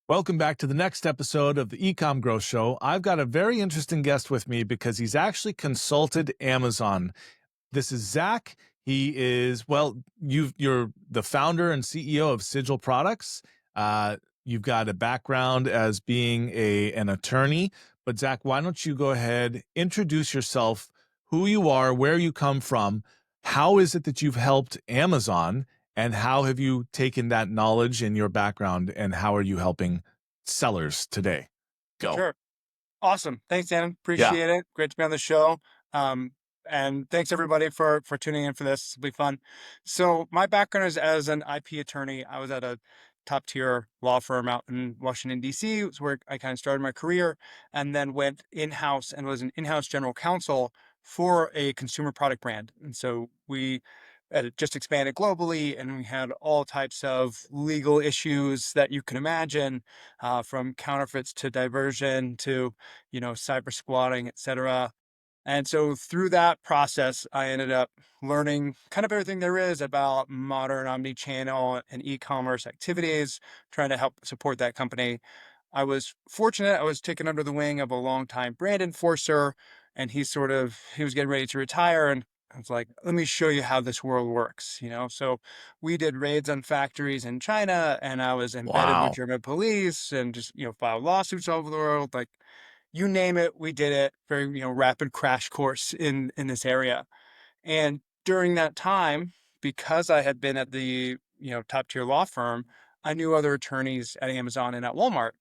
Welcome back to the next episode of the Ecom Growth Show. I've got a very interesting guest with me because he's actually consulted Amazon. This is Zac. He is, well, you're the founder and CEO of Sigil Products. You've got a background as being an attorney. But Zac, why don't you go ahead, introduce yourself, who you are, where you come from, how is it that you've helped Amazon, and how have you taken that knowledge in your background, and how are you helping sellers today? Go. Sure. Awesome. Thanks, Dan. Yeah. Appreciate it. Great to be on the show. Um, and thanks everybody for tuning in for this. It'll be fun. So my background is as an IP attorney. I was at a top tier law firm out in Washington, D.C. It was where I kind of started my career and then went in-house and was an in-house general counsel for a consumer product brand. And so we had just expanded globally, and we had all types of legal issues that you can imagine, from counterfeits to diversion to, cyber squatting, et cetera. And so through that process, I ended up learning kind of everything there is about modern omni-channel and e-commerce activities, trying to help support that company. I was fortunate. I was taken under the wing of a longtime brand enforcer, and he was getting ready to retire. And I was like, let me show you how this world works. So we did raids on factories in China, and I was embedded with Wow. German police and just, filed lawsuits all over the world. Like, you name it, we did it. Very, rapid crash course in this area. And during that time, because I had been at the, top tier law firm, I knew other attorneys at Amazon and at Walmart.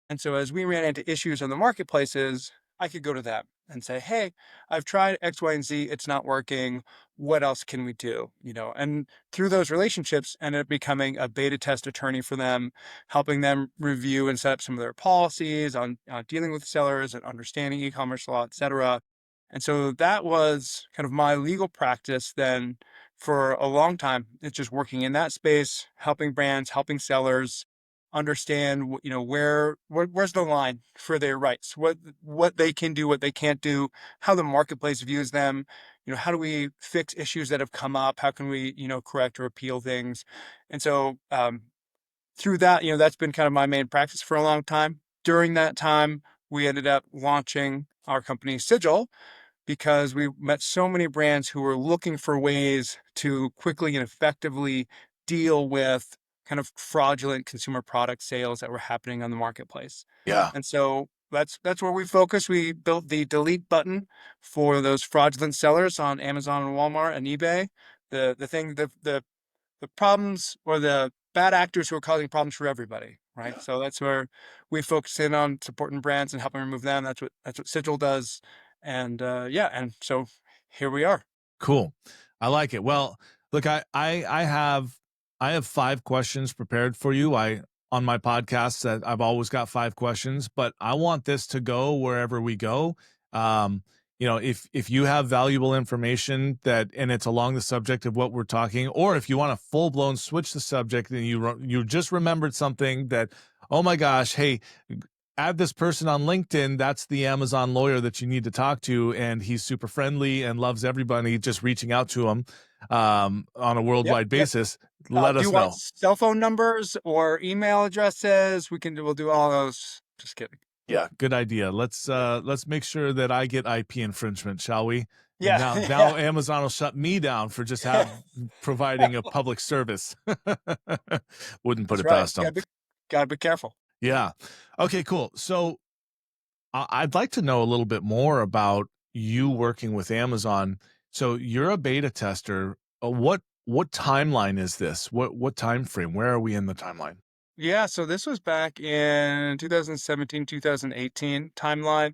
And so as we ran into issues on the marketplaces, I could go to them and say, hey, I've tried X, Y, and Z. It's not working. What else can we do? And through those relationships, ended up becoming a beta test attorney for them, helping them review and set up some of their policies on dealing with sellers and understanding e-commerce law, et cetera. And so that was kind of my legal practice then for a long time. It's just working in that space, helping brands, helping sellers understand, where's the line for their rights, what they can do, what they can't do, how the marketplace views them. How do we fix issues that have come up? How can we, correct or appeal things? And so through that, that's been kind of my main practice for a long time. During that time, we ended up launching our company Sigil, because we met so many brands who were looking for ways to quickly and effectively deal with kind of fraudulent consumer product sales that were happening on the marketplace. Yeah. And so that's where we focus. We built the delete button for those fraudulent sellers on Amazon and Walmart and eBay. The problems, or the bad actors who are causing problems for everybody, right? Yeah. So that's where we focus in on supporting brands and helping remove them. That's what Sigil does. And yeah, and so here we are. Cool. I like it. Well, look, I have 5 questions prepared for you. I on my podcast that I've always got 5 questions, but I want this to go wherever we go. Um, if you have valuable information that and it's along the subject of what we're talking, or if you want to full blown switch the subject and you just remembered something that, oh my gosh, hey, add this person on LinkedIn. That's the Amazon lawyer that you need to talk to. And he's super friendly and loves everybody, just reaching out to him on a Yep, worldwide yep. basis. Let Do you us want know. cell phone numbers or email addresses? We'll do all those. Just kidding. Yeah, good idea. Let's make sure that I get IP infringement, shall we? And Yeah, now yeah. Amazon will shut me down for just providing a public service. Wouldn't put That's it right. past them. Gotta be careful. Yeah. Okay, cool. So I'd like to know a little bit more about you working with Amazon. So you're a beta tester. What timeline is this? What time frame? Where are we in the timeline? Yeah, so this was back in 2017, 2018 timeline.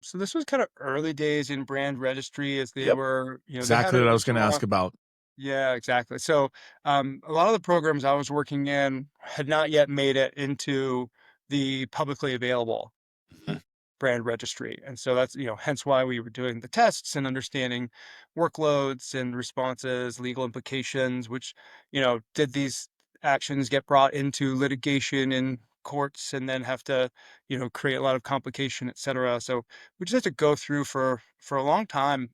So this was kind of early days in Brand Registry, as they Yep. were, they had Exactly a what I was going to strong. ask about. Yeah, exactly. So a lot of the programs I was working in had not yet made it into the publicly available Mhm. Brand Registry. And so that's, hence why we were doing the tests and understanding workloads and responses, legal implications, which, did these actions get brought into litigation in courts and then have to, create a lot of complication, et cetera. So we just had to go through for a long time,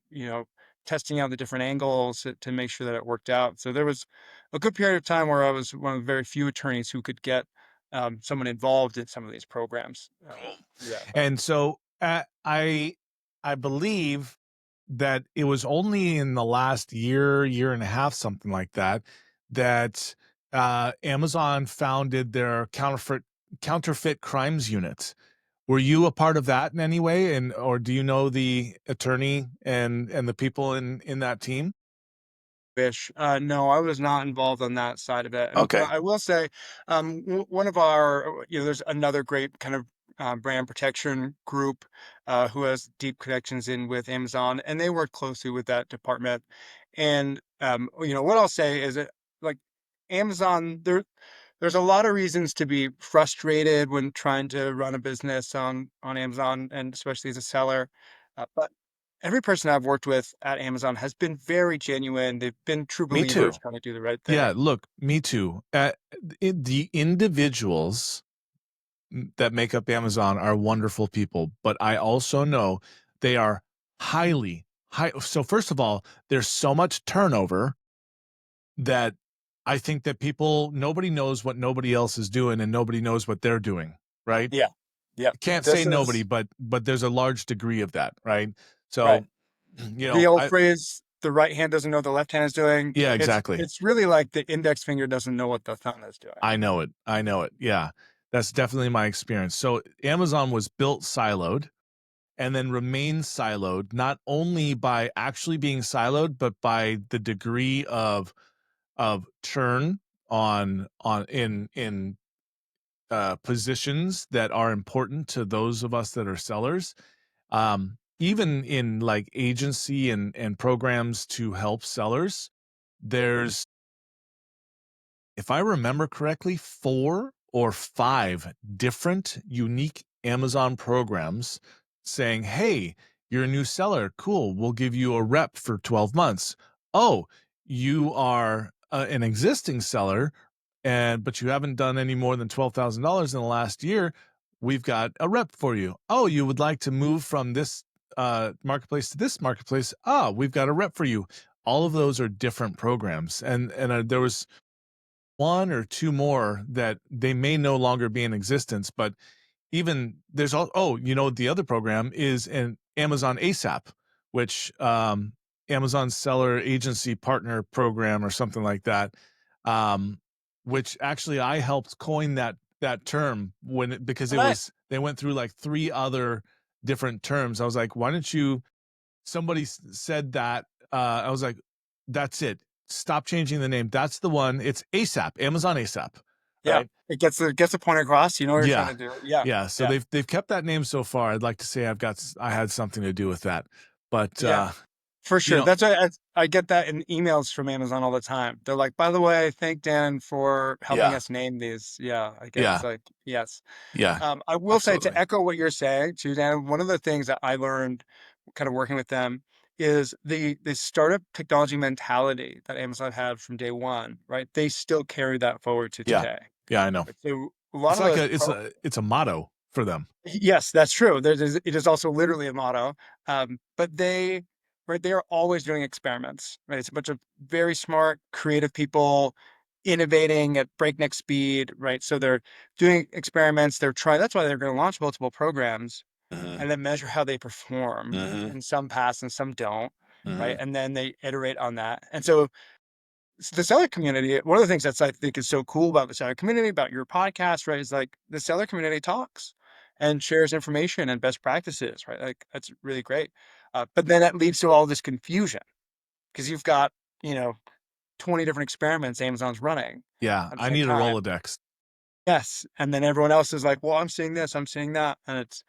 testing out the different angles to make sure that it worked out. So there was a good period of time where I was one of the very few attorneys who could get someone involved in some of these programs. Cool. Yeah. And so I believe that it was only in the last year, year and a half, something like that, that Amazon founded their counterfeit crimes unit. Were you a part of that in any way, and or do you know the attorney and the people in that team? Fish. No, I was not involved on that side of it. And but Okay. I will say, one of our, there's another great kind of brand protection group who has deep connections in with Amazon, and they work closely with that department. And what I'll say is that, like, Amazon, there's a lot of reasons to be frustrated when trying to run a business on Amazon, and especially as a seller. But every person I've worked with at Amazon has been very genuine. They've been true Me believers too. trying to do the right Yeah, thing. look, me too. The individuals that make up Amazon are wonderful people, but I also know they are highly high. So first of all, there's so much turnover that I think that nobody knows what nobody else is doing and nobody knows what they're doing, right? Yeah. Yep. Can't say This nobody, is but there's a large degree of that, right? right. So, The old I phrase, the right hand doesn't know what the left hand is doing. yeah, It's exactly. it's really like the index finger doesn't know what the thumb is doing. I know it. I know it. Yeah. That's definitely my experience. So Amazon was built siloed and then remains siloed, not only by actually being siloed, but by the degree of churn in positions that are important to those of us that are sellers. Even in like agency and programs to help sellers, there's, if I remember correctly, 4 or 5 different unique Amazon programs saying, "Hey, you're a new seller. Cool. We'll give you a rep for 12 months. Oh, you are an existing seller, but you haven't done any more than $12,000 in the last year. We've got a rep for you. Oh, you would like to move from this marketplace to this marketplace. Ah, we've got a rep for you." All of those are different programs, and there was 1 or 2 more that they may no longer be in existence, but even there's the other program is an Amazon ASAP, which, Amazon Seller Agency Partner Program or something like that, um, which actually I helped coin that term because Oh, nice. they went through like 3 other different terms. I was like, "Why don't you" somebody said that, I was like, "That's it. Stop changing the name. That's the one. It's ASAP, Amazon ASAP." Yeah. Right? It gets the point across. You know what you're trying Yeah. to do. Yeah. Yeah, so Yeah. they've kept that name so far. I'd like to say I had something to do with that. But, Yeah. For you sure. know That's why I get that in emails from Amazon all the time. They're like, by the way, thank Dan for helping yeah, us name these. Yeah, I get it's yeah, like, yes. yeah, I will say, to absolutely. echo what you're saying too, Dan, one of the things that I learned kind of working with them is the startup technology mentality that Amazon had from day one, right? They still carry that forward to Yeah. today. Yeah, I know. Right? So a lot It's of like those it's a motto for them. yes, that's true. It is also literally a motto. But right, they are always doing experiments, right? It's a bunch of very smart, creative people innovating at breakneck speed, right? So they're doing experiments. They're trying. That's why they're going to launch multiple programs Mhm, and then measure how they perform. mhm, And some pass and some don't, right? mhm. And then they iterate on that. And so the seller community, one of the things that's I think is so cool about the seller community, about your podcast, right, is like the seller community talks and shares information and best practices, right? Like that's really great. But then that leads to all this confusion because you've got, you know, 20 different experiments Amazon's running Yeah, at the I same need a time. Rolodex. Yes. And then everyone else is like, well, I'm seeing this, I'm seeing that. And it's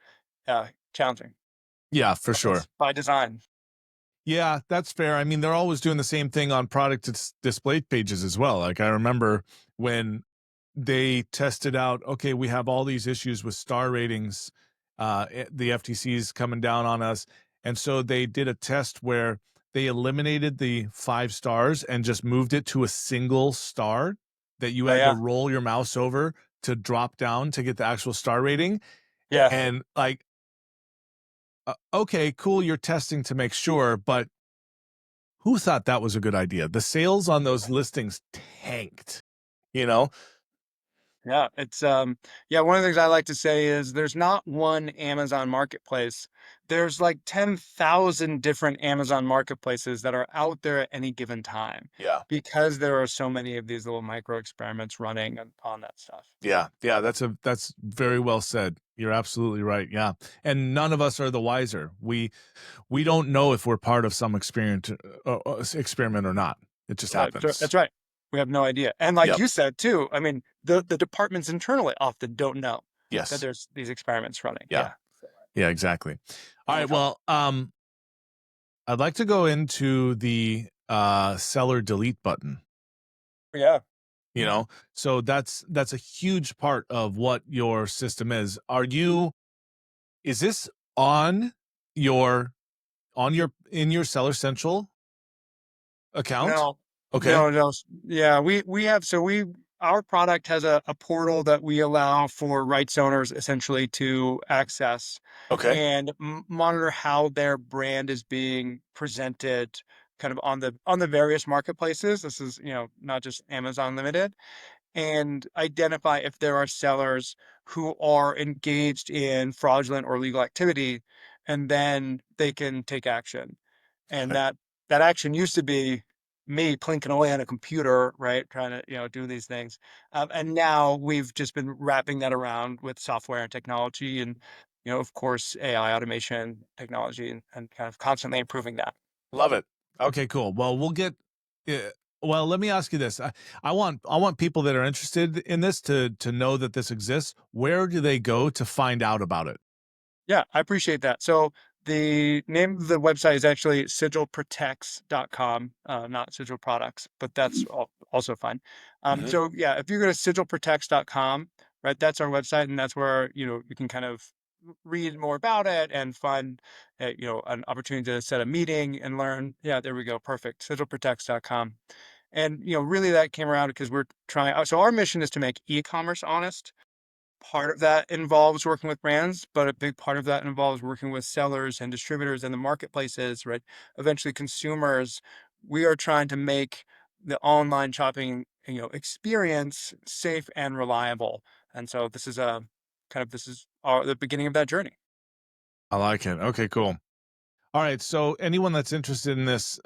challenging, Yeah, for but sure. that's by design. Yeah, that's fair. I mean, they're always doing the same thing on product display pages as well. Like I remember when they tested out, okay, we have all these issues with star ratings. The FTC's coming down on us. And so they did a test where they eliminated the 5 stars and just moved it to a single star that you Oh, had to yeah. roll your mouse over to drop down to get the actual star rating. Yeah. And like, okay, cool, you're testing to make sure, but who thought that was a good idea? The sales on those listings tanked, you know? Yeah, it's yeah, one of the things I like to say is there's not one Amazon marketplace. There's like 10,000 different Amazon marketplaces that are out there at any given time Yeah. because there are so many of these little micro experiments running on that stuff. Yeah. Yeah. That's very well said. You're absolutely right. Yeah. And none of us are the wiser. We don't know if we're part of some experiment or not. It just happens. That's right. We have no idea. And like Yep. you said too, I mean, the departments internally often don't know that Yes. there's these experiments running. Yeah. Yeah. Yeah, exactly. All Only right. trouble. Well, I'd like to go into the seller delete button. Yeah. You know, so that's a huge part of what your system is. Is this on your in your Seller Central account? No, Okay. no. Yeah, we have, so our product has a portal that we allow for rights owners essentially to access Okay. and monitor how their brand is being presented kind of on the various marketplaces. This is, not just Amazon limited, and identify if there are sellers who are engaged in fraudulent or illegal activity, and then they can take action. And that action used to be me plinking away on a computer, right, trying to do these things. And now we've just been wrapping that around with software and technology, and of course AI automation technology, and kind of constantly improving that. Love it. Okay, cool. Well, we'll get. Uh, well, let me ask you this. I want people that are interested in this to know that this exists. Where do they go to find out about it? Yeah, I appreciate that. So the name of the website is actually sigilprotects.com, not Sigil Products, but that's also fine. Hmm. So yeah, if you go to sigilprotects.com, right, that's our website, and that's where you can kind of read more about it and find an opportunity to set a meeting and learn. Yeah, there we go, perfect. Sigilprotects.com, and really that came around because we're trying. So our mission is to make e-commerce honest. Part of that involves working with brands, but a big part of that involves working with sellers and distributors and the marketplaces, right? Eventually consumers. We are trying to make the online shopping, experience safe and reliable. And so this is the beginning of that journey. I like it. Okay, cool. All right. So anyone that's interested in this,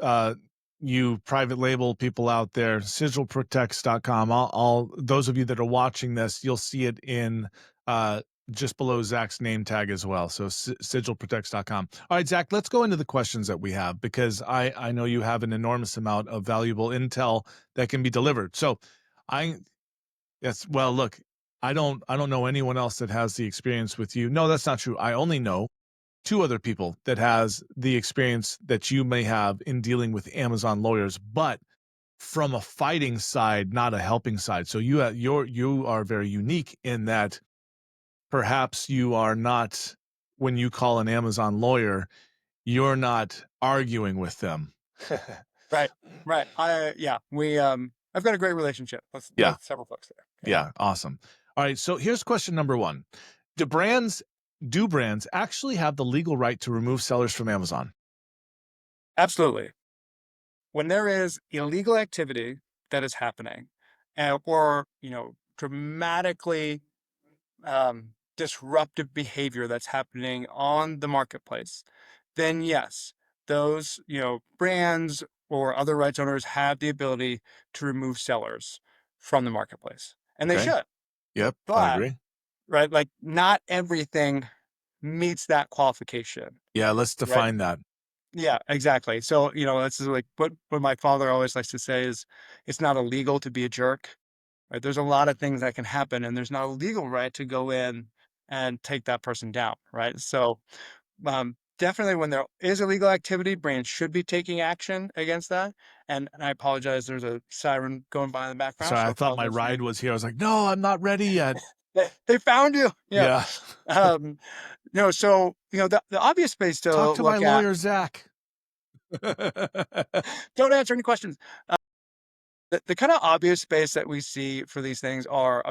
you private label people out there, sigilprotects.com. I'll those of you that are watching this, you'll see it in uh just below Zach's name tag as well. So sigilprotects.com. All right, Zach, let's go into the questions that we have because I know you have an enormous amount of valuable intel that can be delivered. So I yes, well, look, I don't know anyone else that has the experience with you. No, that's not true. I only know two other people that has the experience that you may have in dealing with Amazon lawyers, but from a fighting side, not a helping side. So you are very unique in that perhaps you are not when you call an Amazon lawyer, you're not arguing with them. Right. Right. I've got a great relationship Yeah, with several folks there. Yeah. yeah, awesome. All right, so here's question number 1. Do brands do brands actually have the legal right to remove sellers from Amazon? Absolutely. When there is illegal activity that is happening, or dramatically disruptive behavior that's happening on the marketplace, then yes, those brands or other rights owners have the ability to remove sellers from the marketplace, and they Okay. should. Yep, I But agree. right, like not everything meets that qualification, Yeah, let's right? define that. Yeah, exactly. So, this is like what my father always likes to say is it's not illegal to be a jerk, right? There's a lot of things that can happen, and there's not a legal right to go in and take that person down, right? So, definitely when there is illegal activity, brands should be taking action against that. And I apologize, there's a siren going by in the background, Sorry, so I I thought my apologize for ride you. was here. I was like, "No, I'm not ready yet." They found you. Yeah. Yeah. Um, no, so, the obvious space to Talk to my look at, lawyer, Zach. don't answer any questions. The kind of obvious space that we see for these things are,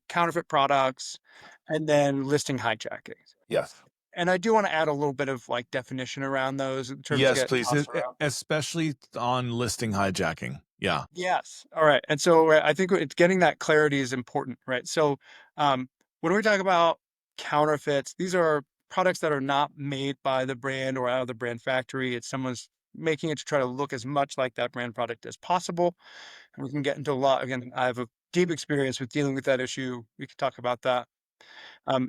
counterfeit products and then listing hijacking. Yes. And I do want to add a little bit of like definition around those terms Yes, get please, tossed around. especially on listing hijacking. Yeah. Yes. All right. And so I think it's getting that clarity is important, right? So when we talk about counterfeits, these are products that are not made by the brand or out of the brand factory. It's someone's making it to try to look as much like that brand product as possible. And we can get into a lot. Again, I have a deep experience with dealing with that issue. We can talk about that.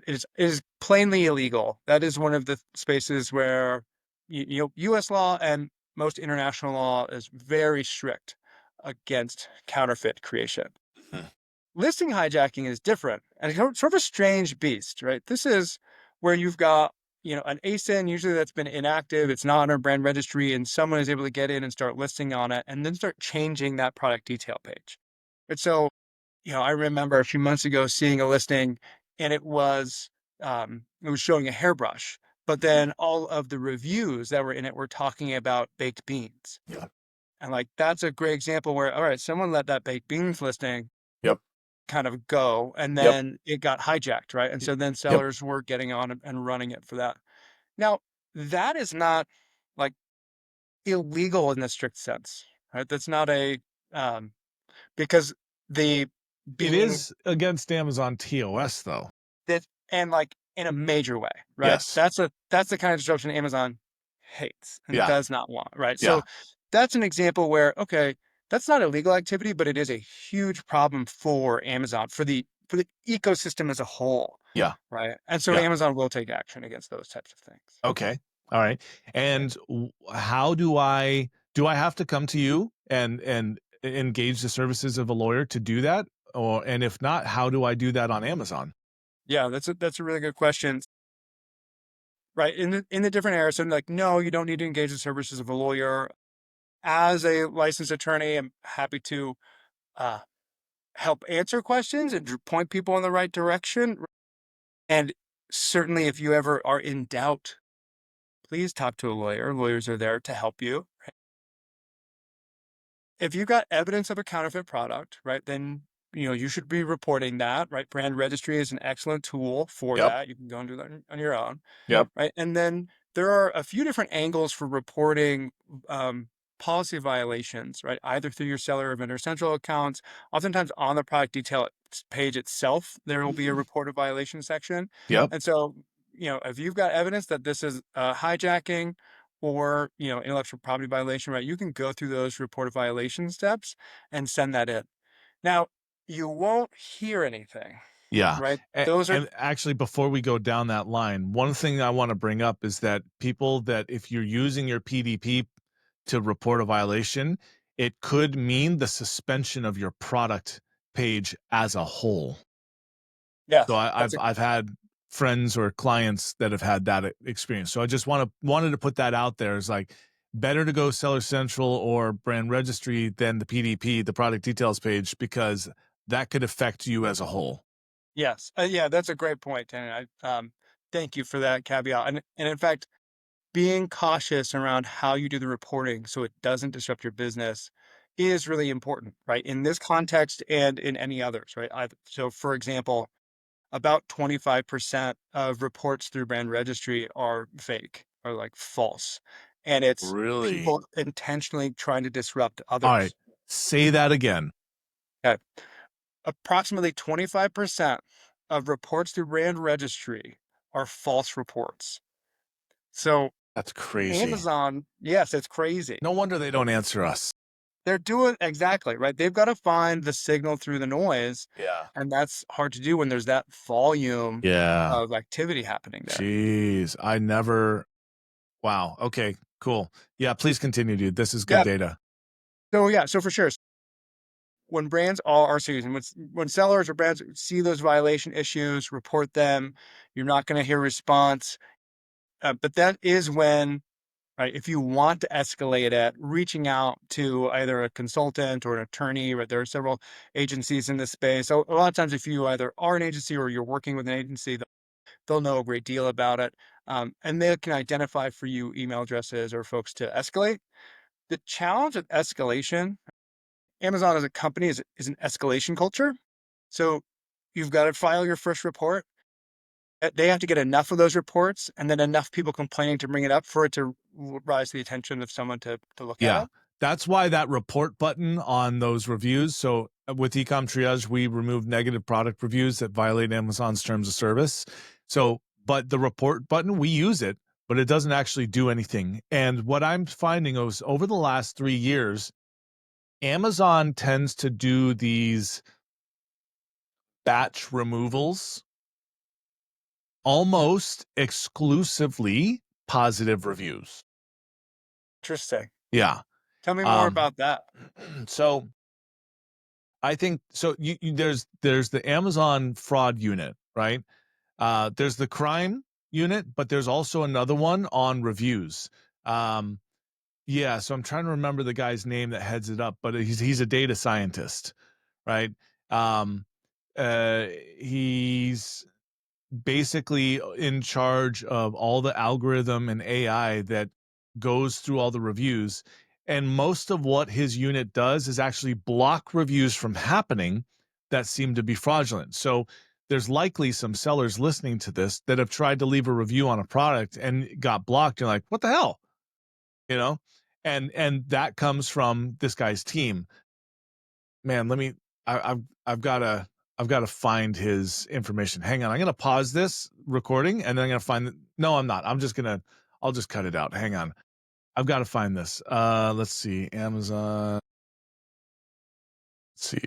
It is plainly illegal. That is one of the spaces where U.S. law and most international law is very strict against counterfeit creation. Hmm. Listing hijacking is different and it's sort of a strange beast, right? This is where you've got an ASIN usually that's been inactive, it's not on our brand registry, and someone is able to get in and start listing on it and then start changing that product detail page. And so I remember a few months ago seeing a listing and it was showing a hairbrush, but then all of the reviews that were in it were talking about baked beans. Yeah. And like that's a great example where, all right, someone let that baked beans listing Yep. kind of go and Yep. then it got hijacked, right? And so then Yep. sellers were getting on and running it for that. Now, that is not like illegal in the strict sense, right? That's not um because the It being is against Amazon TOS though. that and, like, in a major way, right? Yes. That's the kind of disruption Amazon hates and Yeah. does not want, right? Yeah. So, that's an example where, okay, that's not illegal activity, but it is a huge problem for Amazon, for the ecosystem as a whole, Yeah. right? And so Yeah. Amazon will take action against those types of things. Okay. All right. And how do I have to come to you and engage the services of a lawyer to do that? Or and if not, how do I do that on Amazon? Yeah, that's a really good question. Right, in the different areas, so, like, no, you don't need to engage the services of a lawyer. As a licensed attorney, I'm happy to, uh help answer questions and point people in the right direction. And certainly, if you ever are in doubt, please talk to a lawyer. Lawyers are there to help you. If you got evidence of a counterfeit product, right, then you should be reporting that, right? Brand Registry is an excellent tool for Yep. that. You can go and do that on your own, Yep. right? And then there are a few different angles for reporting um, policy violations, right? Either through your seller or vendor central accounts. Oftentimes on the product detail page itself, there will be a report of violation section. Yep. And so, if you've got evidence that this is hijacking or intellectual property violation, right, you can go through those report of violation steps and send that in. Now, you won't hear anything, Yeah. right? And, Those are and actually, before we go down that line, one thing I want to bring up is that people that if you're using your PDP to report a violation, it could mean the suspension of your product page as a whole. So yes, I've I've had friends or clients that have had that experience. So I just wanted to put that out there. It's like better to go Seller Central or Brand Registry than the PDP, the product details page, because that could affect you as a whole. yes, yeah, that's a great point, and I thank you for that caveat. And in fact, being cautious around how you do the reporting so it doesn't disrupt your business is really important, right? In this context and in any others, right? So, for example, about 25% of reports through Brand Registry are fake or like false. And it's Really? people intentionally trying to disrupt All right. others. Say that again. Okay. Approximately 25% of reports through Brand Registry are false reports. So That's crazy. Amazon, yes, it's crazy. No wonder they don't answer us. They're doing exactly right. They've got to find the signal through the noise. Yeah. And that's hard to do when there's that volume Yeah. of activity happening there. Jeez. I never. Wow. Okay. Cool. Yeah. Please continue, dude. This is good Yeah. data. So yeah, so for sure, when brands are serious, and when sellers or brands see those violation issues, report them. You're not going to hear response, but that is when, right? If you want to escalate it, reaching out to either a consultant or an attorney, right? There are several agencies in this space. So a lot of times, if you either are an agency or you're working with an agency, they'll know a great deal about it, and they can identify for you email addresses or folks to escalate. The challenge with escalation, Amazon as a company is an escalation culture. So you've got to file your first report. they have to get enough of those reports and then enough people complaining to bring it up for it to rise to the attention of someone to look at Yeah. it. That's why that report button on those reviews. So with Ecom Triage, we remove negative product reviews that violate Amazon's terms of service. So, but the report button, we use it, but it doesn't actually do anything. And what I'm finding is over the last 3 years, Amazon tends to do these batch removals almost exclusively positive reviews. Interesting. Yeah. Tell me more Um, about that. so I think so. There's the Amazon fraud unit, right? There's the crime unit, but there's also another one on reviews. Um, yeah, so I'm trying to remember the guy's name that heads it up, but he's a data scientist, right? Um, he's basically in charge of all the algorithm and AI that goes through all the reviews. And most of what his unit does is actually block reviews from happening that seem to be fraudulent. So there's likely some sellers listening to this that have tried to leave a review on a product and got blocked. You're like, what the hell? You know? And that comes from this guy's team. Man, let me I've got to find his information. Hang on. I'm going to pause this recording and then I'm going to find no, I'm not. I'll just cut it out. Hang on. I've got to find this. Let's see. Amazon. Let's see.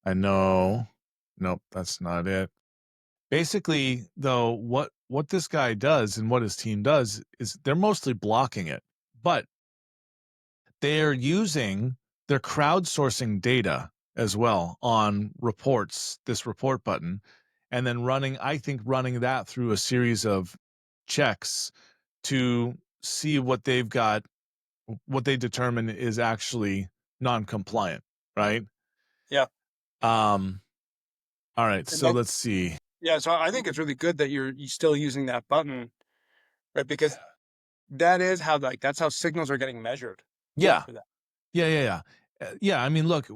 I know. Nope, that's not it. Basically, though, what this guy does and what his team does is they're mostly blocking it. But they're crowdsourcing data as well on reports, this report button, and then running that through a series of checks to see what they determine is actually non-compliant, right? Yeah. Um, all right, And so that, let's see. yeah. So I think it's really good that you're still using that button, right? Because that is how that's how signals are getting measured Yeah, for that. yeah. Yeah, I mean, look,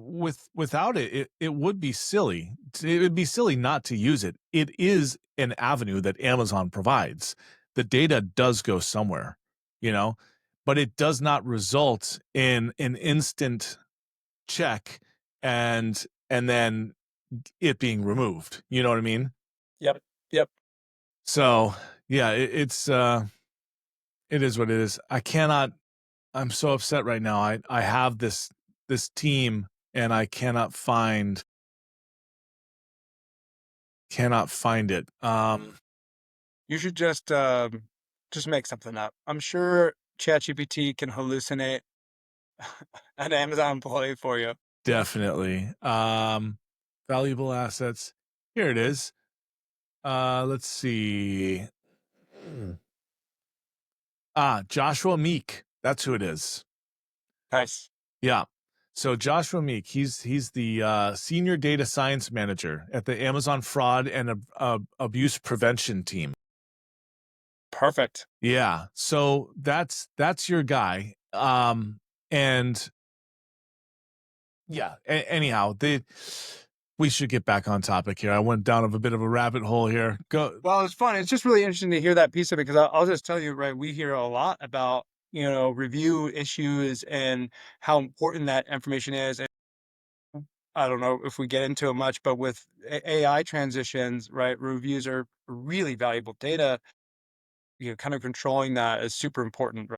without it, it would be silly. It would be silly not to use it. It is an avenue that Amazon provides. The data does go somewhere, you know, but it does not result in an instant check and then it being removed. You know what I mean? Yep. Yep. So yeah, it is what it is. I'm so upset right now. I have this team and I cannot find it. You should just make something up. I'm sure ChatGPT can hallucinate an Amazon employee for you. Definitely. Valuable assets. Here it is. Let's see. Joshua Meek. That's who it is. Nice. Yeah. So Joshua Meek, he's the senior data science manager at the Amazon fraud and abuse prevention team. Perfect. Yeah. So that's your guy. And yeah, anyhow, we should get back on topic here. I went down a bit of a rabbit hole here. Go. Well, it's fun. It's just really interesting to hear that piece of it because I'll just tell you, right? We hear a lot about, review issues and how important that information is. And I don't know if we get into it much, but with AI transitions, right? Reviews are really valuable data. Kind of controlling that is super important. Right?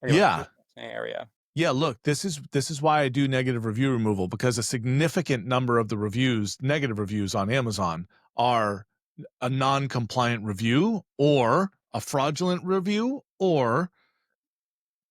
Anyway, Yeah. just an area. Yeah, look, this is why I do negative review removal, because a significant number of the negative reviews on Amazon are a non-compliant review or a fraudulent review, or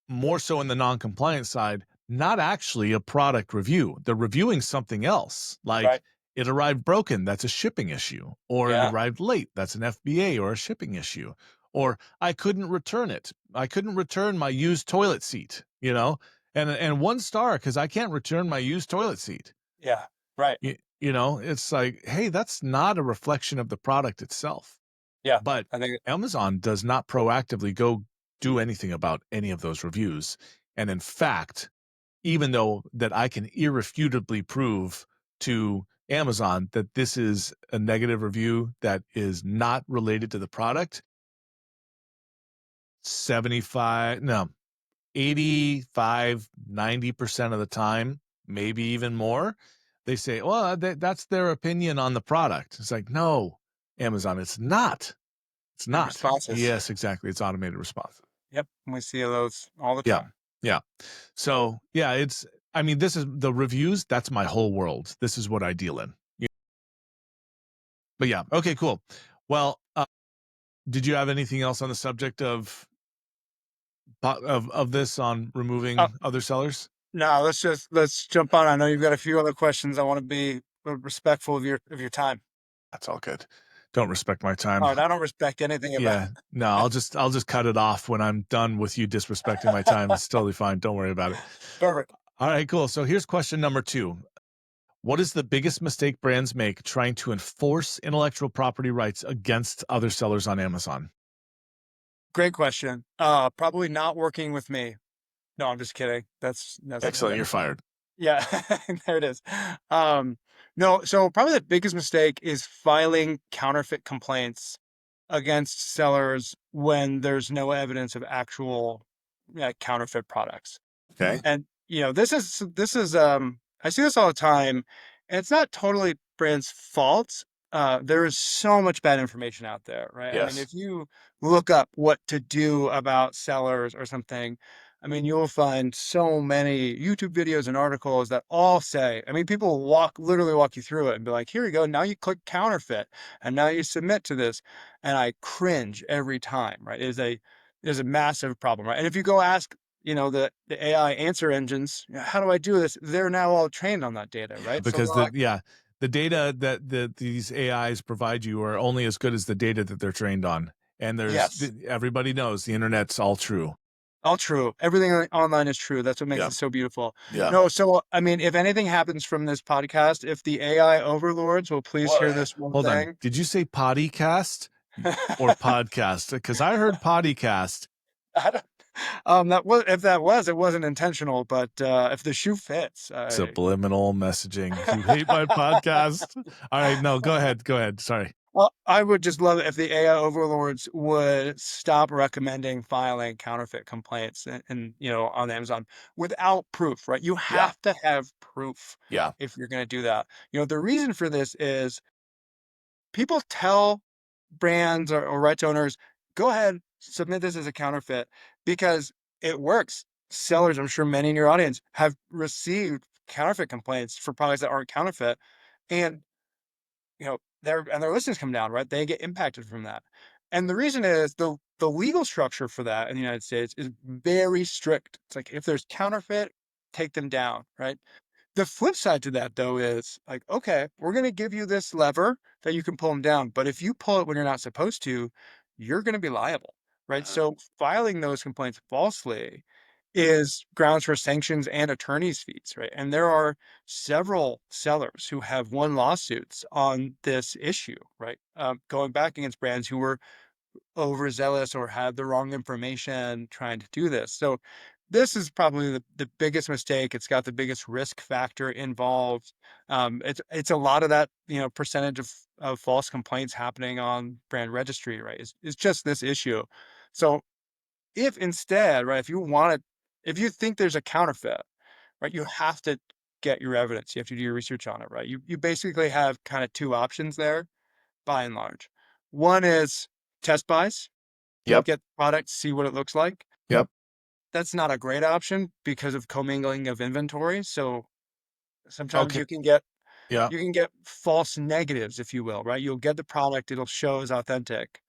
more so in the non-compliant side, not actually a product review. They're reviewing something else, like Right. it arrived broken, that's a shipping issue, or it Yeah. arrived late, that's an FBA or a shipping issue, or I couldn't return it. I couldn't return my used toilet seat, and 1 star because I can't return my used toilet seat. Yeah. Right. It's like, hey, that's not a reflection of the product itself. Yeah. But I think Amazon does not proactively go do anything about any of those reviews. And in fact, even though that I can irrefutably prove to Amazon that this is a negative review that is not related to the product, 75, no, 85, 90% of the time, maybe even more, they say, well, that's their opinion on the product. It's like, no, Amazon, it's not. It's And not. responses. Yes, exactly. It's automated response. Yep. We see those all the Yeah. time. Yeah. So, yeah, I mean, this is the reviews. That's my whole world. This is what I deal in. But yeah. Okay, cool. Well, did you have anything else on the subject of this on Oh, removing other sellers? no, let's jump on. I know you've got a few other questions. I want to be respectful of your time. That's all good. Don't respect my All time. right. I don't respect anything about Yeah. No, I'll just cut it off when I'm done with you disrespecting my time. It's totally fine. Don't worry about it. Perfect. All right, cool. So here's question number 2. What is the biggest mistake brands make trying to enforce intellectual property rights against other sellers on Amazon? Great question. Probably not working with me. No, I'm just kidding. That's Excellent. You're fired. yeah, there it is. No, so probably the biggest mistake is filing counterfeit complaints against sellers when there's no evidence of actual counterfeit products. Okay. And this is I see this all the time, and it's not totally brand's fault. There is so much bad information out there, right? I mean, Yes. if you look up what to do about sellers or something, I mean, you'll find so many YouTube videos and articles that all say, I mean, people literally walk you through it and be like, here you go, now you click counterfeit and now you submit to this. And I cringe every time, right? It is a massive problem, right? And if you go ask the AI answer engines, how do I do this? They're now all trained on that data, right? So Because the data that these AIs provide you are only as good as the data that they're trained on. And yes, everybody knows the internet's all true. all true. Everything online is true. That's what makes Yeah. it so beautiful. Yeah. No, so I mean, if anything happens from this podcast, if the AI overlords will please Well, hear this one hold on. thing. Did you say podcast or podcast? Because I heard podcast. I don't, that was if that was, it wasn't intentional, but if the shoe fits, Subliminal messaging. You hate my podcast. All right. No, go ahead. Go ahead. Sorry. well, I would just love it if the AI overlords would stop recommending filing counterfeit complaints and on Amazon without proof, right? You Yeah. have to have proof Yeah. if you're going to do that. The reason for this is people tell brands or rights owners, go ahead, submit this as a counterfeit because it works. Sellers, I'm sure many in your audience have received counterfeit complaints for products that aren't counterfeit. And their listings come down, right? They get impacted from that. And the reason is the legal structure for that in the United States is very strict. It's like if there's counterfeit, take them down, right? The flip side to that though is like, okay, we're going to give you this lever that you can pull them down, but if you pull it when you're not supposed to, you're going to be liable, right? So filing those complaints falsely is grounds for sanctions and attorney's fees, right? And there are several sellers who have won lawsuits on this issue, right? Going back against brands who were overzealous or had the wrong information trying to do this. So this is probably the biggest mistake. It's got the biggest risk factor involved. It's a lot of that, percentage of false complaints happening on Brand Registry, right? Is just this issue. So if instead, right, if you think there's a counterfeit, right, you have to get your evidence. You have to do your research on it, right? You basically have kind of two options there, by and large. One is test buys, Yep. get the product, see what it looks like. Yep. That's not a great option because of commingling of inventory. So sometimes Okay. you can get Yeah. you can get false negatives, if you will, right? You'll get the product, it'll show as authentic.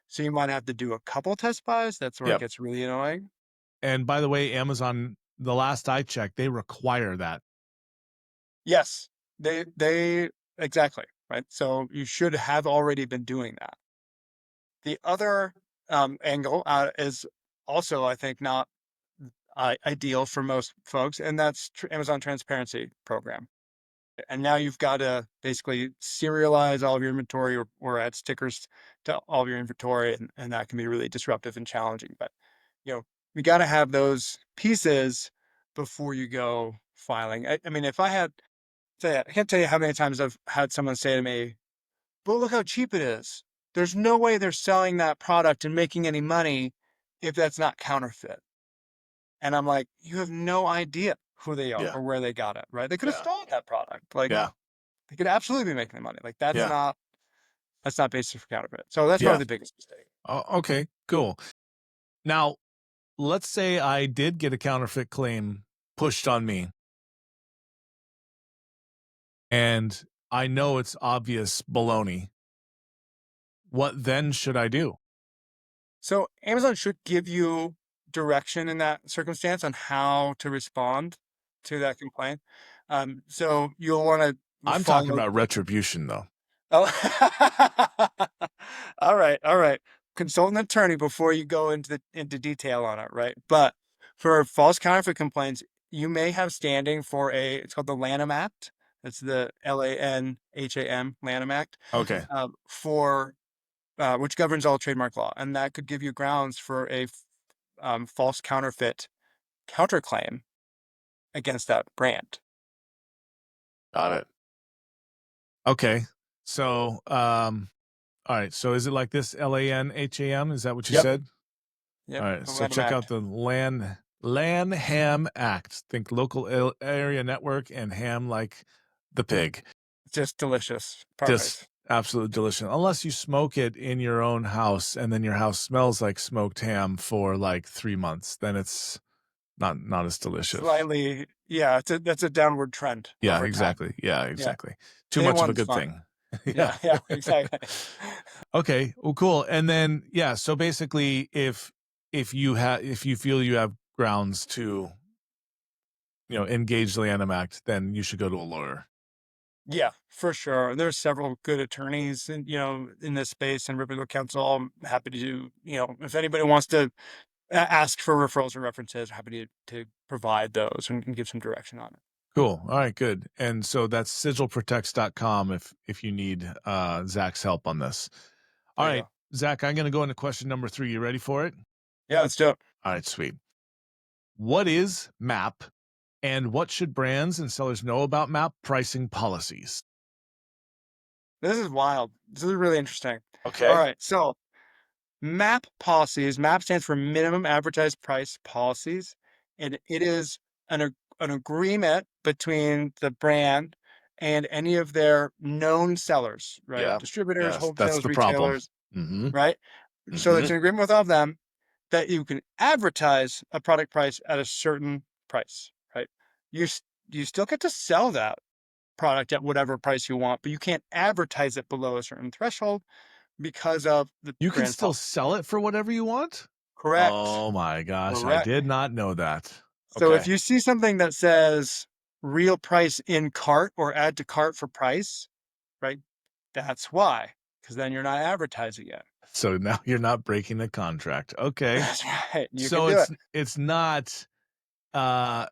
So you might have to do a couple test buys. That's where it Yep. gets really annoying. And by the way, Amazon, the last I checked, they require that. Yes, they exactly, right? So you should have already been doing that. The other angle is also, I think, not ideal for most folks, and that's Amazon Transparency Program. And now you've got to basically serialize all of your inventory or add stickers to all of your inventory, and that can be really disruptive and challenging. But we got to have those pieces before you go filing. I mean, if I had, say, I can't tell you how many times I've had someone say to me, but look how cheap it is. There's no way they're selling that product and making any money if that's not counterfeit. And I'm like, you have no idea who they are Yeah. or where they got it, right? They could have Yeah. stolen that product. Like Yeah. they could absolutely be making money. Like Yeah. that's not basis for counterfeit. So that's Yeah. probably the biggest mistake. Oh, okay. Cool. Now, let's say I did get a counterfeit claim pushed on me, and I know it's obvious baloney. What then should I do? So Amazon should give you direction in that circumstance on how to respond to that complaint. So you'll want to I'm talking follow. about retribution, though. Oh, all right, all right. Consult an attorney before you go into detail on it, right? But for false counterfeit complaints, you may have standing for it's called the Lanham Act. That's the LANHAM Lanham Act, Okay. for which governs all trademark law, and that could give you grounds for a false counterfeit counterclaim against that brand. Got it. Okay. So, all right. So is it like this LANHAM? Is that what you Yep. said? Yep. All right. The So Lanham check out Act. the Lanham Act. Think local area network and ham like the pig. Just delicious. Just Perfect. absolutely delicious. Unless you smoke it in your own house and then your house smells like smoked ham for like 3 months, then it's not as delicious. Slightly, yeah, that's a downward trend Yeah, over time. exactly. Yeah, Yeah. exactly. Too Day much of a one's good fun. thing. Yeah. Yeah, yeah, exactly. Okay. Well, cool. And then, yeah, so basically if you feel you have grounds to, engage the Lanham Act, then you should go to a lawyer. Yeah, for sure. There's several good attorneys in this space and Riverview Council. I'm happy to if anybody wants to ask for referrals or references, happy to provide those and give some direction on it. Cool. All right, good. And so that's sigilprotects.com if you need Zach's help on this. All There you right, go. Zach, I'm going to go into question number 3. You ready for it? Yeah, let's do it. All right, sweet. What is MAP and what should brands and sellers know about MAP pricing policies? This is wild. This is really interesting. All Okay. right, so MAP policies. MAP stands for minimum advertised price policies, and it is an agreement between the brand and any of their known sellers, right? Yeah. Distributors, Yes, that's wholesalers, the problem. retailers, Mhm. right? So it's Mhm. an agreement with all of them that you can advertise a product price at a certain price, right? You you still get to sell that product at whatever price you want, but you can't advertise it below a certain threshold because of the You can brand's still policy. sell it for whatever you want? Correct. Oh my gosh, I Correct. did not know that. So if Okay. you see something that says real price in cart or add to cart for price, right? That's why, because then you're not advertising it. So now you're not breaking the contract. Okay. That's right. You can So do it. uh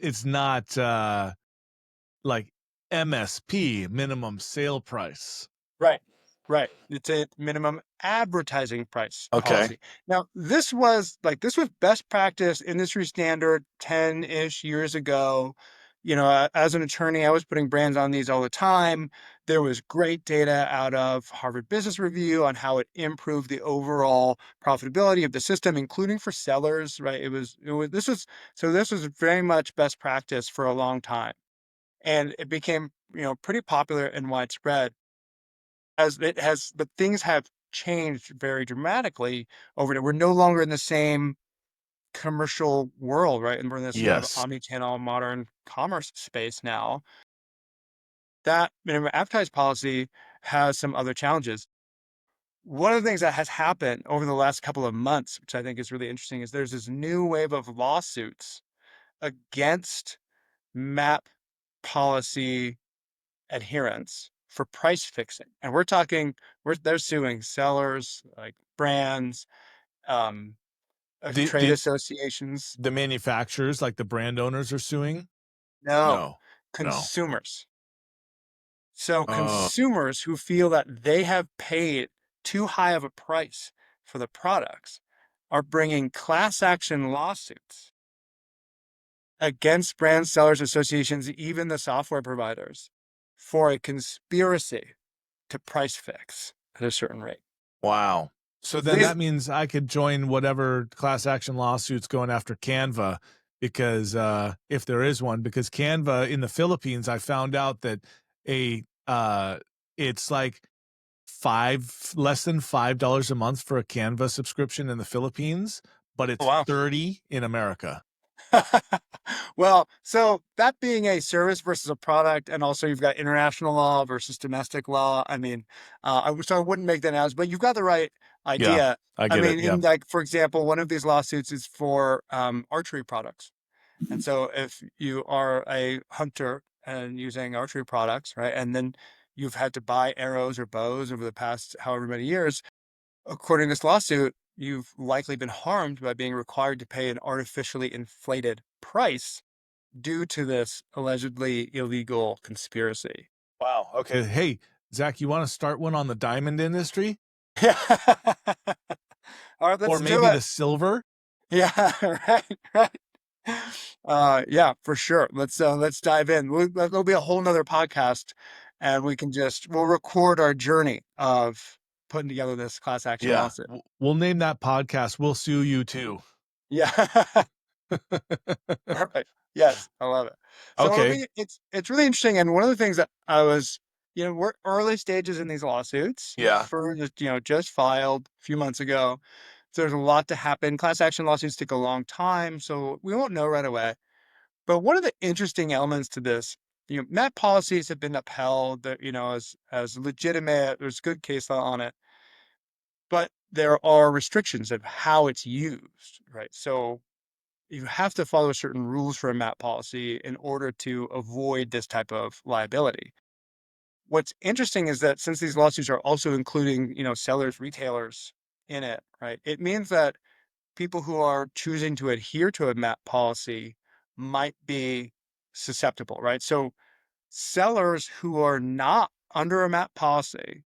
it's not like MSP, minimum sale price. Right. Right. It's a minimum advertising price Okay. policy. Now, this was best practice industry standard 10-ish years ago. As an attorney, I was putting brands on these all the time. There was great data out of Harvard Business Review on how it improved the overall profitability of the system, including for sellers, right? This was very much best practice for a long time. And it became, pretty popular and widespread as it has, but things have changed very dramatically over there. We're no longer in the same commercial world, right? And we're in this sort of Yes. omni-channel modern commerce space now. That minimum advertised policy has some other challenges. One of the things that has happened over the last couple of months, which I think is really interesting, is there's this new wave of lawsuits against MAP policy adherence for price fixing. And they're suing sellers, like brands, um, The trade the associations. the manufacturers, like the brand owners are suing? No, No. No. consumers. So Oh. consumers who feel that they have paid too high of a price for the products are bringing class action lawsuits against brand sellers associations, even the software providers, for a conspiracy to price fix at a certain rate. Wow. So then These, that means I could join whatever class action lawsuits going after Canva because if there is one, because Canva in the Philippines, I found out that a it's like less than $5 a month for a Canva subscription in the Philippines, but oh, it's wow. 30 in America. Well, so that being a service versus a product, and also you've got international law versus domestic law. I mean, so I wouldn't make that analogy, but you've got the right Yeah, idea. I I get it. mean, Yeah. in like, for example, one of these lawsuits is for archery products. And so if you are a hunter and using archery products, right, and then you've had to buy arrows or bows over the past however many years, according to this lawsuit, you've likely been harmed by being required to pay an artificially inflated price due to this allegedly illegal conspiracy. Wow. Okay. Hey, Zach, you want to start one on the diamond industry Yeah. All right, or let's do maybe it. the silver? Yeah, right, right. Yeah, for sure. Let's dive in. There'll be a whole nother podcast, and we'll record our journey of putting together this class action Yeah. lawsuit. We'll name that podcast. We'll sue you too. Yeah. Perfect. Yes, I love it. So Okay. it's really interesting. And one of the things that I was, we're early stages in these lawsuits. Yeah. For just filed a few months ago. So there's a lot to happen. Class action lawsuits take a long time, so we won't know right away. But one of the interesting elements to this, Met policies have been upheld that, as legitimate. There's good case law on it, but there are restrictions of how it's used, right? So you have to follow certain rules for a MAP policy in order to avoid this type of liability. What's interesting is that since these lawsuits are also including, sellers, retailers in it, right? It means that people who are choosing to adhere to a MAP policy might be susceptible, right? So sellers who are not under a MAP policy,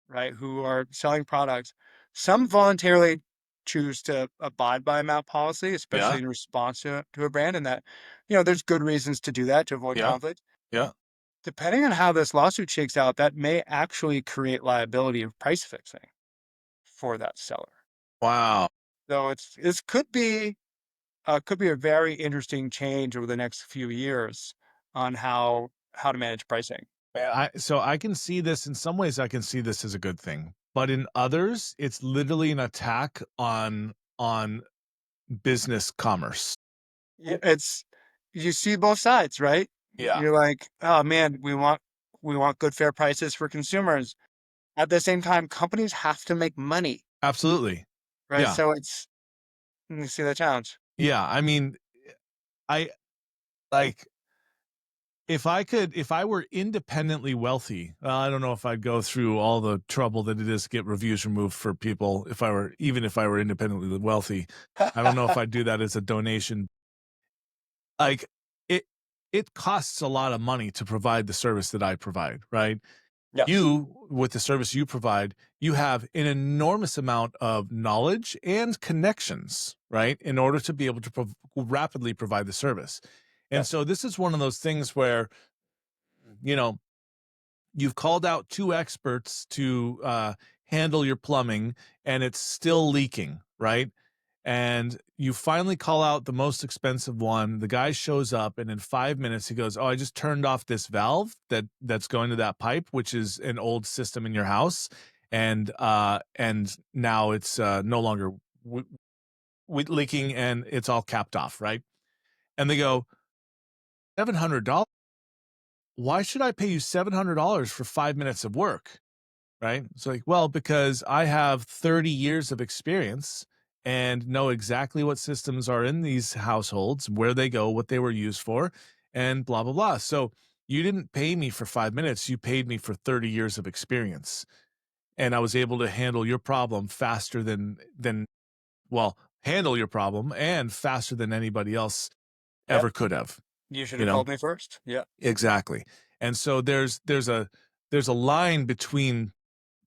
right, who are selling products, some voluntarily choose to abide by a MAP policy, especially Yeah. in response to a brand, and that, there's good reasons to do that to avoid Yeah. conflict. Yeah. Depending on how this lawsuit shakes out, that may actually create liability of price fixing for that seller. Wow. So this could be a very interesting change over the next few years on how to manage pricing. So I can see this in some ways. I can see this as a good thing, but in others, it's literally an attack on business commerce. Yeah, you see both sides, right? Yeah. You're like, oh man, we want good fair prices for consumers. At the same time, companies have to make money, Absolutely. right? Yeah. So you see the challenge. Yeah. I mean, I like if I were independently wealthy, I don't know if I'd go through all the trouble that it is to get reviews removed for people even if I were independently wealthy. I don't know if I'd do that as a donation. Like it it costs a lot of money to provide the service that I provide, right? Yes. You, with the service you provide, you have an enormous amount of knowledge and connections, right? In order to be able to rapidly provide the service. And Yes. so this is one of those things where, you know, you've called out two experts to handle your plumbing and it's still leaking, right? And you finally call out the most expensive one. The guy shows up and in 5 minutes he goes, oh, I just turned off this valve that's going to that pipe, which is an old system in your house. And now it's no longer leaking and it's all capped off, right? And they go, $700. Why should I pay you $700 for 5 minutes of work? Right? It's like, well, because I have 30 years of experience and know exactly what systems are in these households, where they go, what they were used for, and blah, blah, blah. So you didn't pay me for 5 minutes. You paid me for 30 years of experience. And I was able to handle your problem faster well, handle your problem and faster than anybody else Yep. ever could have, You should you have know? called me first. Yeah. Exactly. And so there's a line between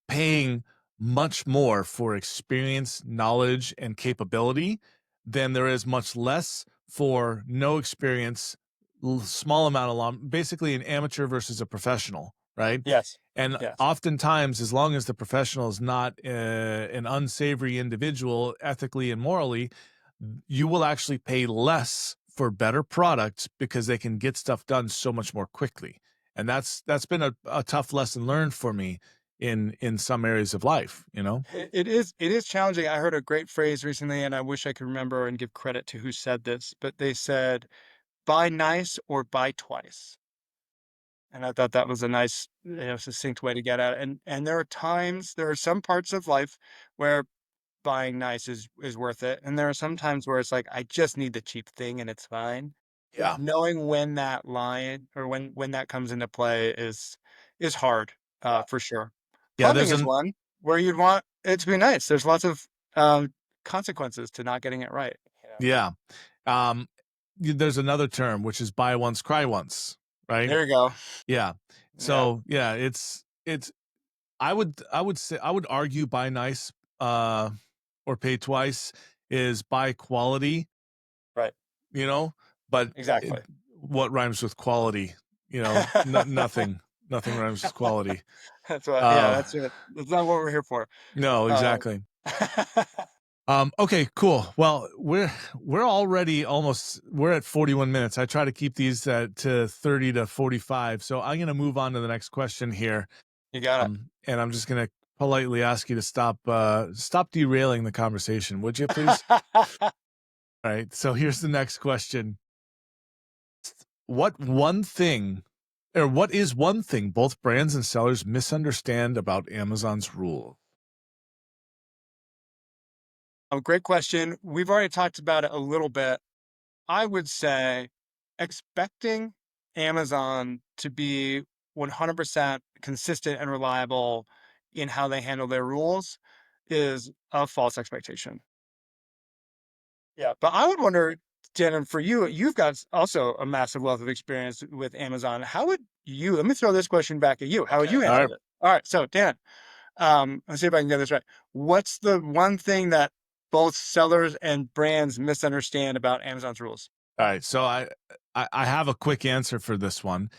paying much more for experience, knowledge, and capability than there is much less for no experience, small amount of law, basically an amateur versus a professional, right? Yes. And Yes. oftentimes, as long as the professional is not an unsavory individual ethically and morally, you will actually pay less for better products because they can get stuff done so much more quickly. And that's been a tough lesson learned for me in some areas of life, you know? It is challenging. I heard a great phrase recently, and I wish I could remember and give credit to who said this, but they said, "Buy nice or buy twice." And I thought that was a nice, succinct way to get at it. And there are some parts of life where buying nice is worth it, and there are some times where it's like, I just need the cheap thing and it's fine. Yeah. Knowing when that line or when that comes into play is hard, for sure. Yeah, Plumbing there's is an one where you'd want it to be nice. There's lots of, consequences to not getting it right, you know? yeah. Um there's another term which is buy once, cry once, right? There you go. Yeah. Yeah, So, yeah, it's I would say I would argue buy nice or pay twice is buy quality, right. you know, but Exactly. what rhymes with quality? You know, nothing rhymes with quality. Yeah, Uh that's it. That's not what we're here for. no, Um exactly. Okay, cool. Well, we're already we're at 41 minutes. I try to keep these to 30 to 45. So I'm gonna move on to the next question here. You got And I'm just gonna politely ask you to stop derailing the conversation, would you please? it. All right. So here's the next question. What one thing what is one thing both brands and sellers misunderstand about Amazon's rule? Great question. We've already talked about it a little bit. I would say expecting Amazon to be 100% consistent and reliable in how they handle their rules is a false expectation. Yeah, but I would wonder, Dan, for you, you've got also a massive wealth of experience with Amazon. How would you, let me throw this question back at you. How would Okay. you All right. handle it? All right. So, Dan, let's see if I can get this right. What's the one thing that both sellers and brands misunderstand about Amazon's rules? All right. So I have a quick answer for this one.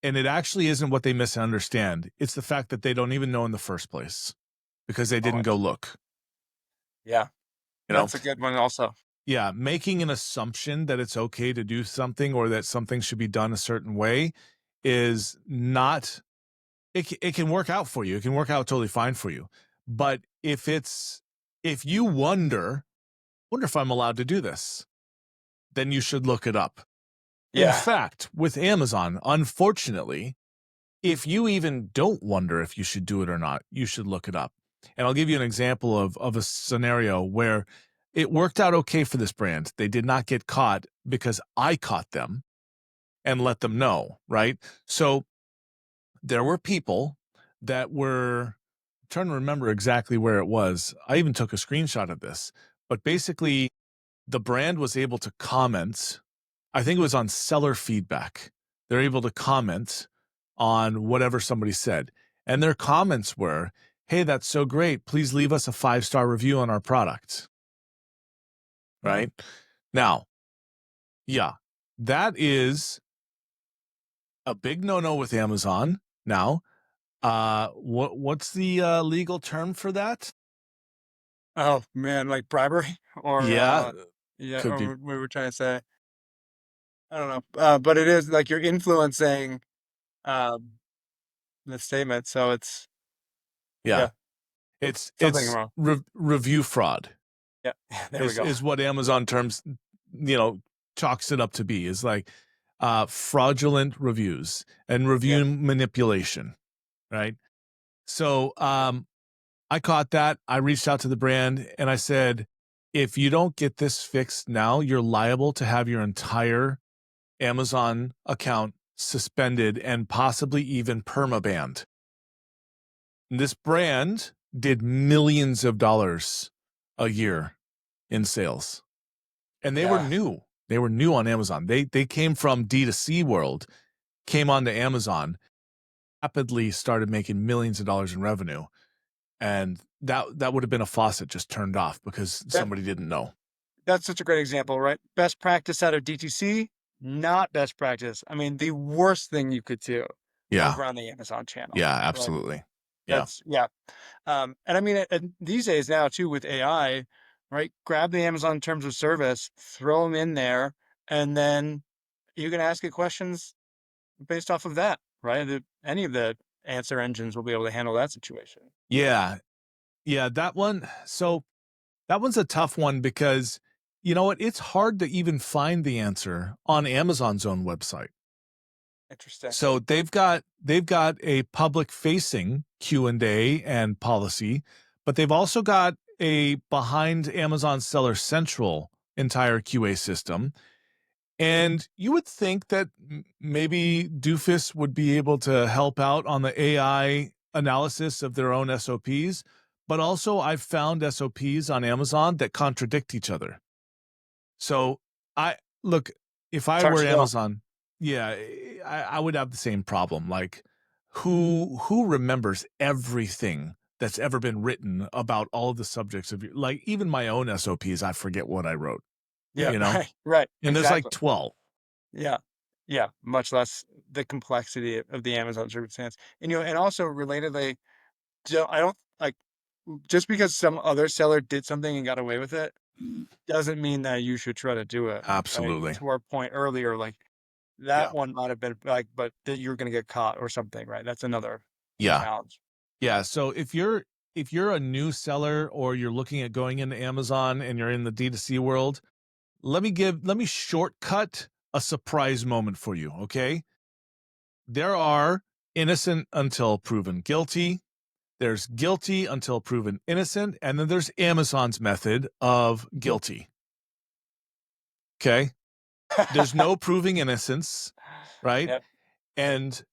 And it actually isn't what they misunderstand. It's the fact that they don't even know in the first place because they Oh, didn't go look. yeah. You know, That's a good one also. yeah, making an assumption that it's okay to do something or that something should be done a certain way is not it can work out for you. It can work out totally fine for you. But if you wonder if I'm allowed to do this, then you should look it up. In Yeah. fact, with Amazon, unfortunately, if you even don't wonder if you should do it or not, you should look it up. And I'll give you an example of a scenario where it worked out okay for this brand. They did not get caught because I caught them and let them know, right? So there were people that were I'm trying to remember exactly where it was. I even took a screenshot of this, but basically the brand was able to comment. I think it was on seller feedback. They're able to comment on whatever somebody said. And their comments were, "Hey, that's so great. Please leave us a 5-star review on our product." Right? Now, yeah, that is a big no-no with Amazon. Now, what's the legal term for that? Oh man, like bribery or Yeah, yeah, could or be. what we were trying to say. I don't know. But it is like you're influencing um the statement, so it's Yeah. yeah, something It's wrong. review fraud Yeah, there we go. is what Amazon terms, chalks it up to be, is like fraudulent reviews and Yeah. review manipulation, right? So I caught that. I reached out to the brand and I said, if you don't get this fixed now, you're liable to have your entire Amazon account suspended and possibly even permabanned. This brand did millions of dollars a year in sales, and they were Yeah. new. They were new on Amazon. They came from D2C world, came onto Amazon, rapidly started making millions of dollars in revenue, and that would have been a faucet just turned off because Yeah. somebody didn't know. That's such a great example, right? Best practice out of DTC, not best practice. I mean, the worst thing you could do Yeah. over on the Amazon channel, Yeah, right? absolutely. Yeah. That's yeah. And I mean, and these days now too with AI, right? Grab the Amazon terms of service, throw them in there, and then you can ask it questions based off of that, right? Any of the answer engines will be able to handle that situation. Yeah. Yeah, that one. So that one's a tough one because you know what? It's hard to even find the answer on Amazon's own website. Interesting. So they've got a public facing Q&A and policy, but they've also got a behind Amazon Seller Central entire QA system. And you would think that maybe Doofus would be able to help out on the AI analysis of their own SOPs, but also I've found SOPs on Amazon that contradict each other. So I look, if It's I hard were to know. Amazon, yeah, I would have the same problem. Like who remembers everything that's ever been written about all of the subjects of your, like even my own SOPs, I forget what I wrote, Yeah, you know? right, And there's like exactly. 12. Yeah. Yeah, much less the complexity of the Amazon circumstance. And, and also relatedly, I don't like just because some other seller did something and got away with it, doesn't mean that you should try to do it, right? Absolutely. To our point earlier, like that Yeah. one might have been like, but that you're going to get caught or something, right? That's another Yeah. challenge. Yeah. So if you're a new seller or you're looking at going into Amazon and you're in the D2C world, let me shortcut a surprise moment for you, okay? There are innocent until proven guilty. There's guilty until proven innocent, and then there's Amazon's method of guilty. Okay? There's no proving innocence, right? Yep, And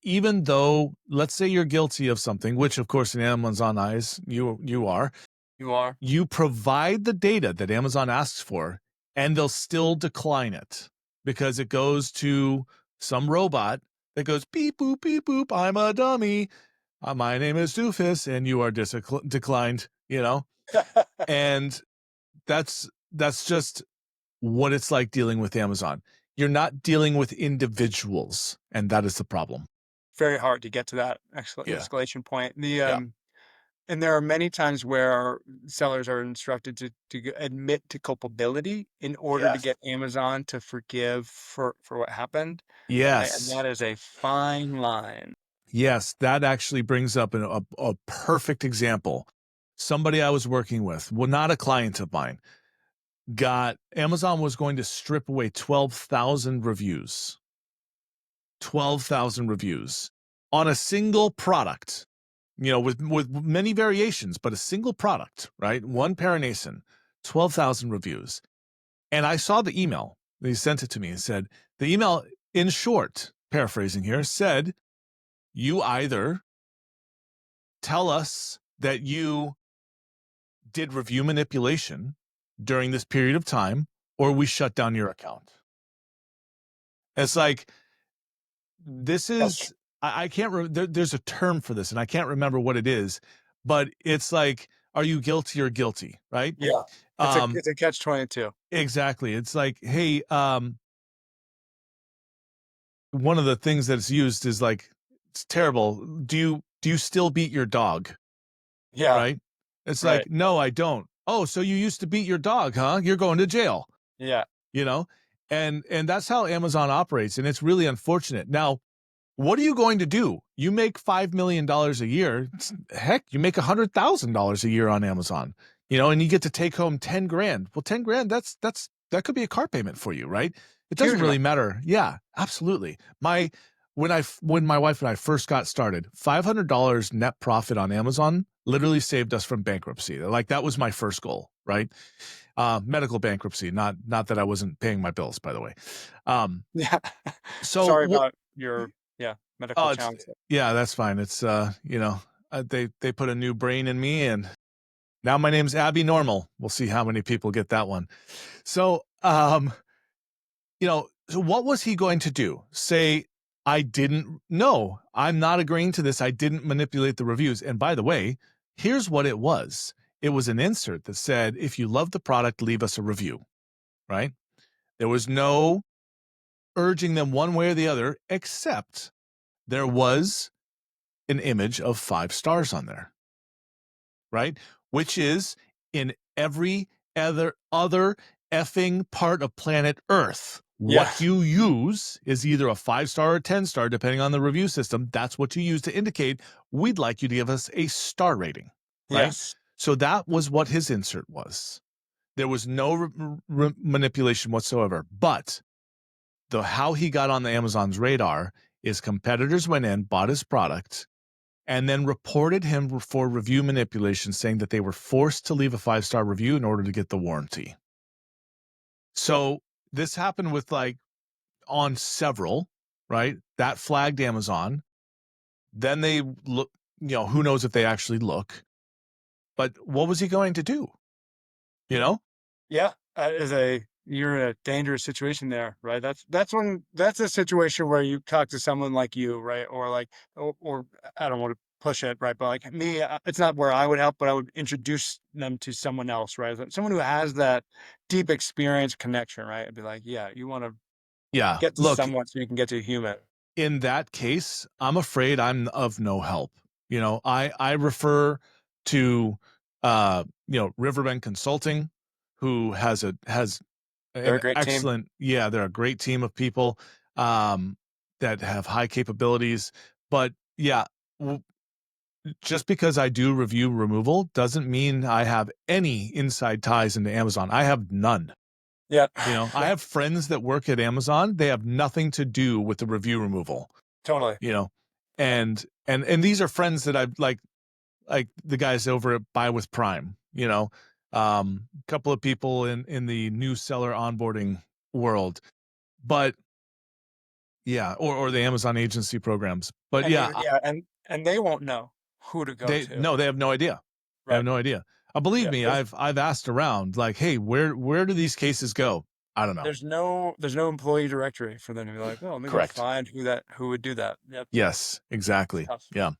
even though let's say you're guilty of something, which of course in Amazon eyes you are, you are. you provide the data that Amazon asks for, and they'll still decline it because it goes to some robot that goes beep boop beep boop. I'm a dummy. My name is Doofus, and you are declined. And that's just what it's like dealing with Amazon. You're not dealing with individuals, and that is the problem. Very hard to get to that Yeah. escalation point. Yeah. And there are many times where sellers are instructed to admit to culpability in order to Yes. get Amazon to forgive for what happened, right? And Yes. that is a fine line. Yes, that actually brings up a perfect example. Somebody I was working with, well, not a client of mine, got Amazon was going to strip away 12,000 reviews. 12,000 reviews on a single product, with many variations, but a single product, right? One Paranason, 12,000 reviews. And I saw the email. They sent it to me and said, the email, in short, paraphrasing here, said, you either tell us that you did review manipulation during this period of time, or we shut down your account. It's like, this That's is, I can't, there's a term for this and I can't remember what it is, but it's like, are you guilty or guilty? Right. yeah. It's a Um, it's a catch 22. exactly. It's like, hey, one of the things that's used is like, it's terrible. Do you still beat your dog? Yeah, Right. It's right. like, no, I don't. Oh, so you used to beat your dog, huh? You're going to jail, Yeah. you know? And that's how Amazon operates. And it's really unfortunate. Now, what are you going to do? You make $5 million a year. Heck, you make $100,000 a year on Amazon, and you get to take home 10 grand. Well, 10 grand, that could be a car payment for you, right? It doesn't Huge really amount. matter. Yeah, absolutely. When my wife and I first got started, $500 net profit on Amazon literally saved us from bankruptcy. Like that was my first goal, right? Medical bankruptcy, not that I wasn't paying my bills, by the way. Yeah. So Sorry what? about your medical Oh, it's challenge. yeah, that's fine. It's they put a new brain in me, and now my name's Abby Normal. We'll see how many people get that one. So, so what was he going to do? Say, I didn't, no, I'm not agreeing to this. I didn't manipulate the reviews. And by the way, here's what it was. it was an insert that said, if you love the product, leave us a review, right? There was no urging them one way or the other, except there was an image of 5 stars on there, right? Which is in every other effing part of planet Earth. Yeah. What you use is either a 5-star or 10-star, depending on the review system. That's what you use to indicate we'd like you to give us a star rating, right? Yes. So that was what his insert was. There was no manipulation whatsoever. But how he got on the Amazon's radar is competitors went in, bought his product, and then reported him for review manipulation, saying that they were forced to leave a 5-star review in order to get the warranty. So this happened with on several, right? That flagged Amazon. Then they look, who knows if they actually look, but what was he going to do? You know? Yeah. You're in a dangerous situation there, right? That's a situation where you talk to someone like you, right? Or I don't want to push it, right? But like me, it's not where I would help, but I would introduce them to someone else, right? Someone who has that deep experience connection, right? I'd be like, yeah, you want to Yeah. get to Look, someone so you can get to a human. in that case, I'm afraid I'm of no help. I refer to Riverbend Consulting, who has They're a an great team. excellent, yeah, they're a great team of people that have high capabilities. But yeah, just because I do review removal doesn't mean I have any inside ties into Amazon. I have none. Yeah. I have friends that work at Amazon. They have nothing to do with the review removal, Totally. and these are friends that I've like the guys over at Buy with Prime, a couple of people in the new seller onboarding world, but yeah, or the Amazon agency programs. But And yeah, even yeah, and they won't know who to go to. they have no idea. They have Right. no idea. Believe Yeah. me, I've asked around like, hey, where do these cases go? I don't know. There's no employee directory for them to be like, oh, let me go Correct. find who would do that. Yep. Yes, It's exactly. tough. Yeah.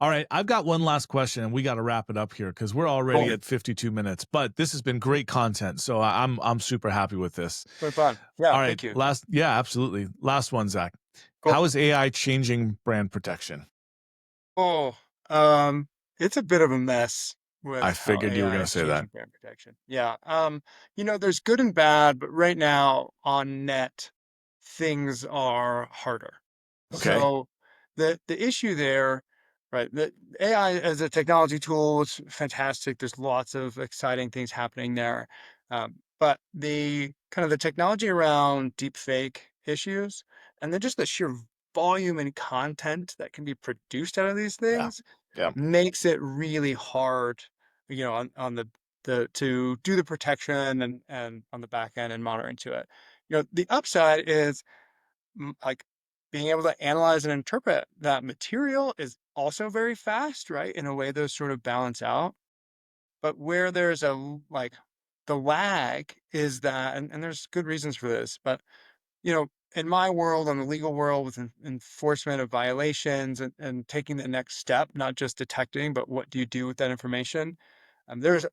All right, I've got one last question, and we got to wrap it up here because we're already Cool. at 52 minutes. But this has been great content, so I'm super happy with this. Very fun. Yeah. All right, Thank you. yeah, absolutely. Last one, Zac. Cool. How is AI changing brand protection? Oh, um, it's a bit of a mess I with how figured you were going AI to is say that. changing brand protection. Yeah. There's good and bad, but right now on net, things are harder. Okay. So the issue there, right? The AI as a technology tool is fantastic. There's lots of exciting things happening there. But the kind of the technology around deep fake issues and then just the sheer volume and content that can be produced out of these Yeah. things Yeah. makes it really hard, on the to do the protection and on the back end and monitoring to it. The upside is like being able to analyze and interpret that material is also very fast, right? In a way, those sort of balance out. But where there's the lag is that, and there's good reasons for this, but in my world, in the legal world, with enforcement of violations and taking the next step, not just detecting, but what do you do with that information? There's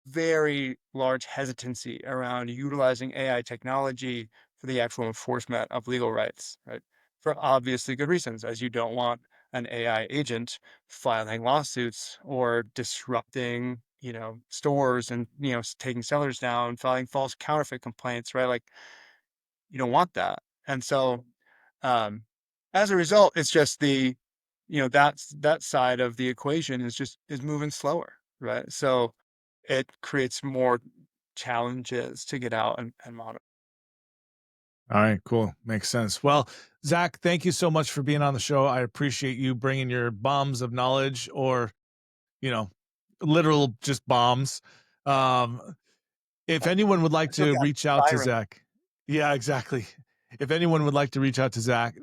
very large hesitancy around utilizing AI technology for the actual enforcement of legal rights, right? For obviously good reasons, as you don't want an AI agent filing lawsuits or disrupting, stores and, taking sellers down, filing false counterfeit complaints, right? Like you don't want that. And so, um, as a result, it's just that side of the equation is moving slower, right? So it creates more challenges to get out and monitor. All right, cool. Makes sense. Well, Zac, thank you so much for being on the show. I appreciate you bringing your bombs of knowledge or, you know, literal just bombs. Um, if anyone would like It's to okay. reach out to Byron. Zac, yeah, exactly. If anyone would like to reach out to Zac,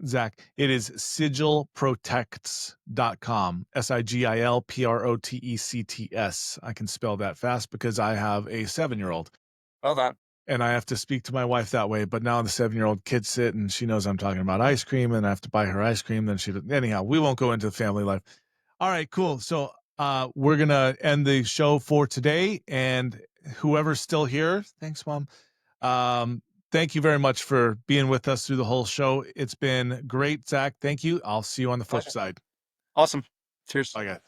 it is sigilprotects.com. SIGILPROTECTS. I can spell that fast because I have a 7-year-old Well done. and I have to speak to my wife that way. But now the 7-year-old kid sit and she knows I'm talking about ice cream and I have to buy her ice cream. Then anyhow, we won't go into the family life. All right, cool. So we're gonna end the show for today, and whoever's still here, thanks, Mom. Thank you very much for being with us through the whole show. It's been great, Zac. Thank you. I'll see you on the flip Pleasure. side. Awesome. Cheers. Bye, guys.